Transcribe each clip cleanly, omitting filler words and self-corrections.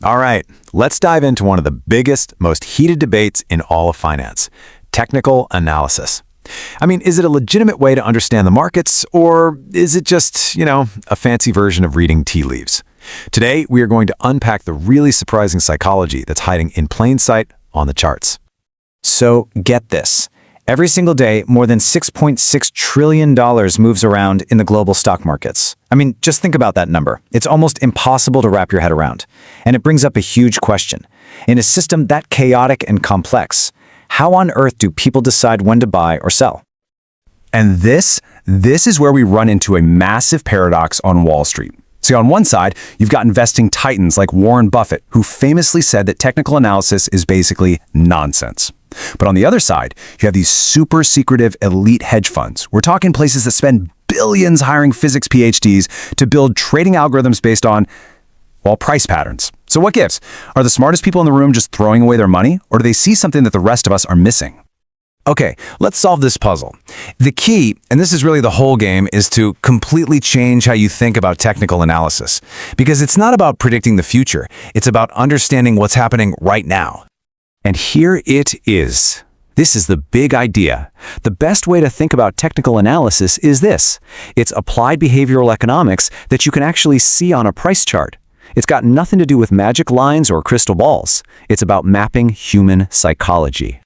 All right, let's dive into one of the biggest, most heated debates in all of finance: technical analysis. I mean, is it a legitimate way to understand the markets, or is it just, a fancy version of reading tea leaves? Today, we are going to unpack the really surprising psychology that's hiding in plain sight on the charts. So get this. Every single day, more than $6.6 trillion moves around in the global stock markets. I mean, just think about that number. It's almost impossible to wrap your head around. And it brings up a huge question. In a system that chaotic and complex, how on earth do people decide when to buy or sell? And this is where we run into a massive paradox on Wall Street. See, on one side, you've got investing titans like Warren Buffett, who famously said that technical analysis is basically nonsense. But on the other side, you have these super secretive elite hedge funds. We're talking places that spend billions hiring physics PhDs to build trading algorithms based on, well, price patterns. So what gives? Are the smartest people in the room just throwing away their money, or do they see something that the rest of us are missing? Okay, let's solve this puzzle. The key, and this is really the whole game, is to completely change how you think about technical analysis. Because it's not about predicting the future, it's about understanding what's happening right now. And here it is. This is the big idea. The best way to think about technical analysis is this. It's applied behavioral economics that you can actually see on a price chart. It's got nothing to do with magic lines or crystal balls. It's about mapping human psychology.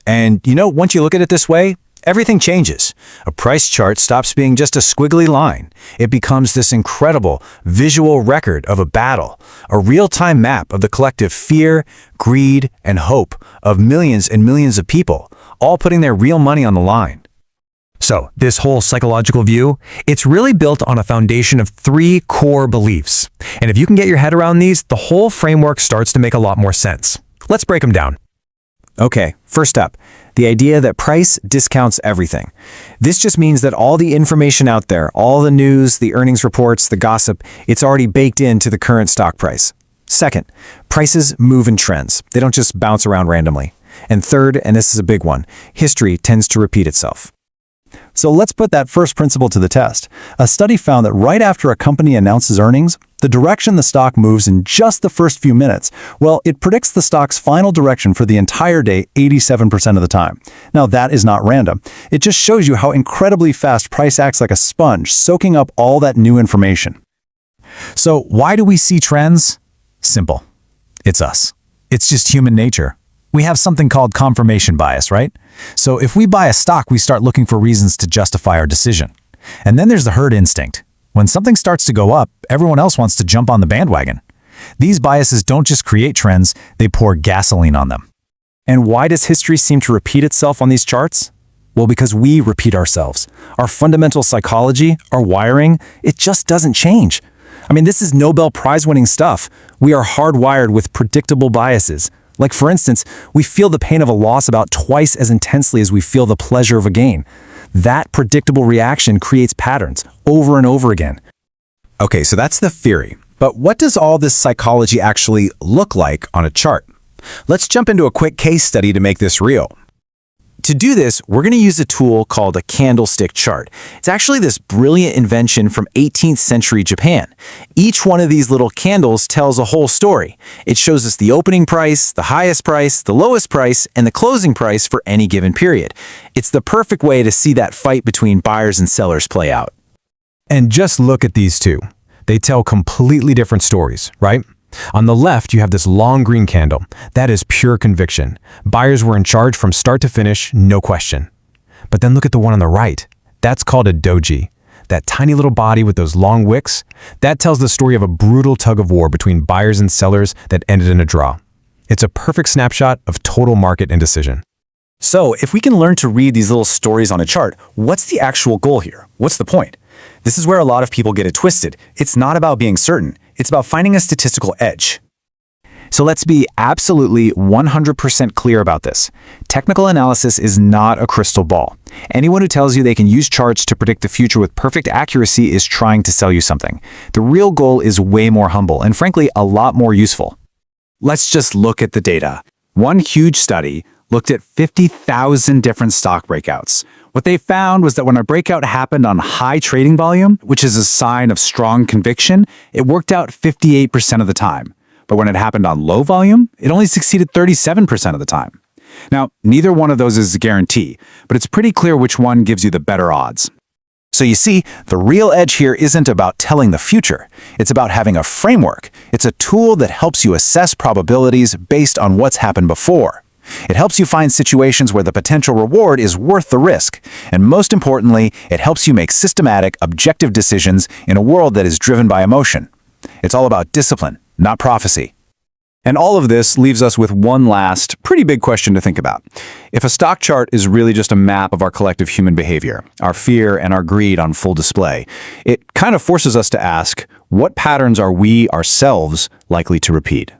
And once you look at it this way, everything changes. A price chart stops being just a squiggly line. It becomes this incredible visual record of a battle, a real-time map of the collective fear, greed, and hope of millions and millions of people, all putting their real money on the line. So, this whole psychological view, it's really built on a foundation of 3 core beliefs. And if you can get your head around these, the whole framework starts to make a lot more sense. Let's break them down. Okay, first up, the idea that price discounts everything. This just means that all the information out there, all the news, the earnings reports, the gossip, it's already baked into the current stock price. Second, prices move in trends. They don't just bounce around randomly. And third, and this is a big one, history tends to repeat itself. So let's put that first principle to the test. A study found that right after a company announces earnings, the direction the stock moves in just the first few minutes, well, it predicts the stock's final direction for the entire day 87% of the time. Now, that is not random. It just shows you how incredibly fast price acts like a sponge, soaking up all that new information. So why do we see trends? Simple. It's us. It's just human nature. We have something called confirmation bias, right? So if we buy a stock, we start looking for reasons to justify our decision. And then there's the herd instinct. When something starts to go up, everyone else wants to jump on the bandwagon. These biases don't just create trends, they pour gasoline on them. And why does history seem to repeat itself on these charts? Well, because we repeat ourselves. Our fundamental psychology, our wiring, it just doesn't change. I mean, this is Nobel Prize-winning stuff. We are hardwired with predictable biases. Like, for instance, we feel the pain of a loss about twice as intensely as we feel the pleasure of a gain. That predictable reaction creates patterns over and over again. Okay, so that's the theory. But what does all this psychology actually look like on a chart? Let's jump into a quick case study to make this real. To do this, we're going to use a tool called a candlestick chart. It's actually this brilliant invention from 18th century Japan. Each one of these little candles tells a whole story. It shows us the opening price, the highest price, the lowest price, and the closing price for any given period. It's the perfect way to see that fight between buyers and sellers play out. And just look at these two. They tell completely different stories, right? On the left, you have this long green candle. That is pure conviction. Buyers were in charge from start to finish, no question. But then look at the one on the right. That's called a doji. That tiny little body with those long wicks, that tells the story of a brutal tug of war between buyers and sellers that ended in a draw. It's a perfect snapshot of total market indecision. So, if we can learn to read these little stories on a chart, what's the actual goal here? What's the point? This is where a lot of people get it twisted. It's not about being certain. It's about finding a statistical edge. So let's be absolutely 100% clear about this. Technical analysis is not a crystal ball. Anyone who tells you they can use charts to predict the future with perfect accuracy is trying to sell you something. The real goal is way more humble and, frankly, a lot more useful. Let's just look at the data. One huge study looked at 50,000 different stock breakouts. What they found was that when a breakout happened on high trading volume, which is a sign of strong conviction, it worked out 58% of the time. But when it happened on low volume, it only succeeded 37% of the time. Now, neither one of those is a guarantee, but it's pretty clear which one gives you the better odds. So you see, the real edge here isn't about telling the future. It's about having a framework. It's a tool that helps you assess probabilities based on what's happened before. It helps you find situations where the potential reward is worth the risk. And most importantly, it helps you make systematic, objective decisions in a world that is driven by emotion. It's all about discipline, not prophecy. And all of this leaves us with one last, pretty big question to think about. If a stock chart is really just a map of our collective human behavior, our fear and our greed on full display, it kind of forces us to ask, what patterns are we ourselves likely to repeat?